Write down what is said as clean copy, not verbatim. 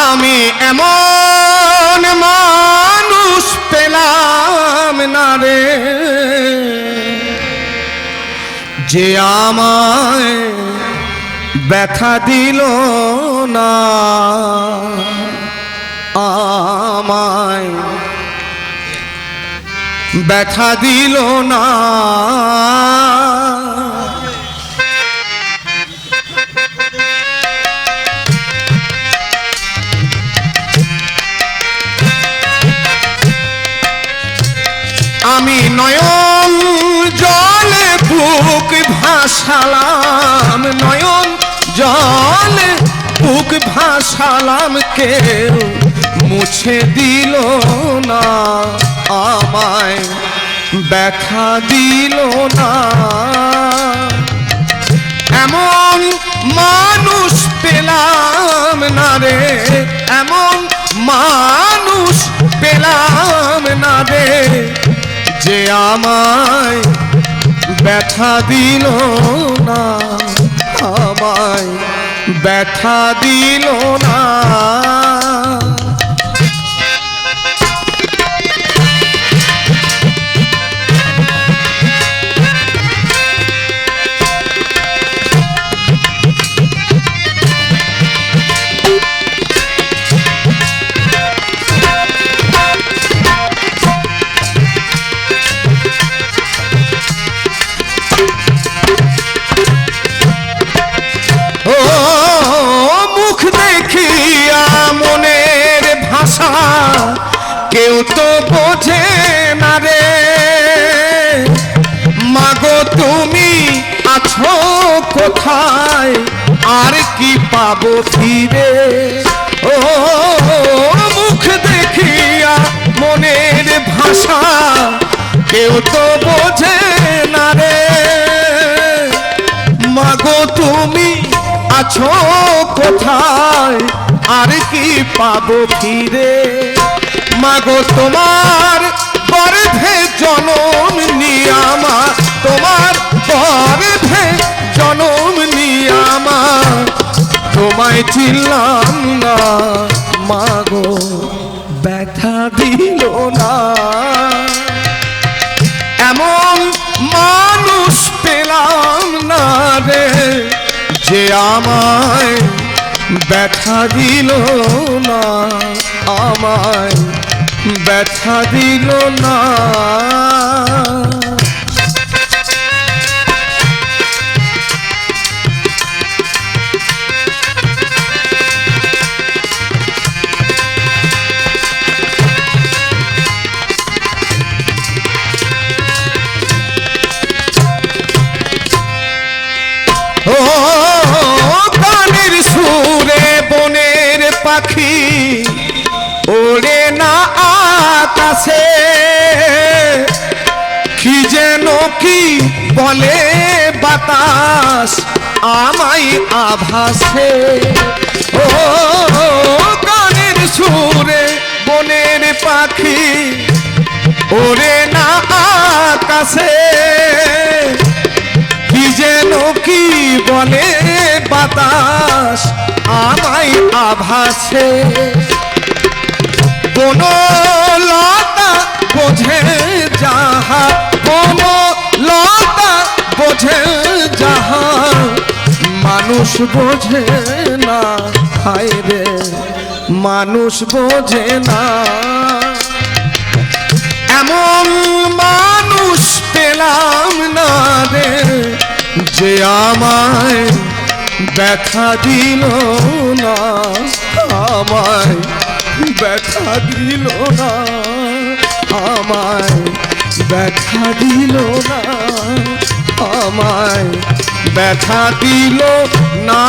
আমি এমন মানুষ পেলাম না রে, যে আমায় ব্যথা দিল না, আমায় ব্যথা দিল না। আমি নয়ন জলে বুক ভাসালাম, নয়ন জলে বুক ভাসালাম, কেউ মুছে দিল না, আমায় ব্যথা দিল না। এমন মানুষ পেলাম না রে, এমন মানুষ পেলাম না রে, যে আমায় ব্যথা দিল না, আমায় ব্যথা দিল না। কেউ তো বোঝে না রে, মাগো তুমি আছো কোথায়, আর কি পাবো ফিরে। ও মুখ দেখিয়া মনের ভাষা কেউ তো বোঝে না রে, মাগো তুমি আছো কোথায়, আর কি পাবো ফিরে। মাগো তোমার গর্ভে জনম নিয়ামা, তোমার গর্ভে জনম নিয়ামা, তোমায় চিনলাম না, মাগো ব্যথা দিল না। এমন মানুষ পেলাম না রে, যে আমায় ব্যথা দিল না, আমায় ব্যথা দিল না। ও গানের সুরে বনের পাখি ওড়ে না আকাশে, কি যেন কি বলে বাতাস আমায় আভাসে। ও গানের সুরে বনের পাখি ওড়ে না আকাশে, কি যেন কি বলে বাতাস আমায় আভাসে। বনলতা বোঝে যাহা, বনলতা বোঝে যাহা, মানুষ বোঝে না, হায় রে মানুষ বোঝে না। এমন মানুষ পেলাম না রে, যে আমায় ব্যথা দিল না, আমায় ব্যথা দিল না, আমায় ব্যথা দিল না, আমায় ব্যথা দিল না।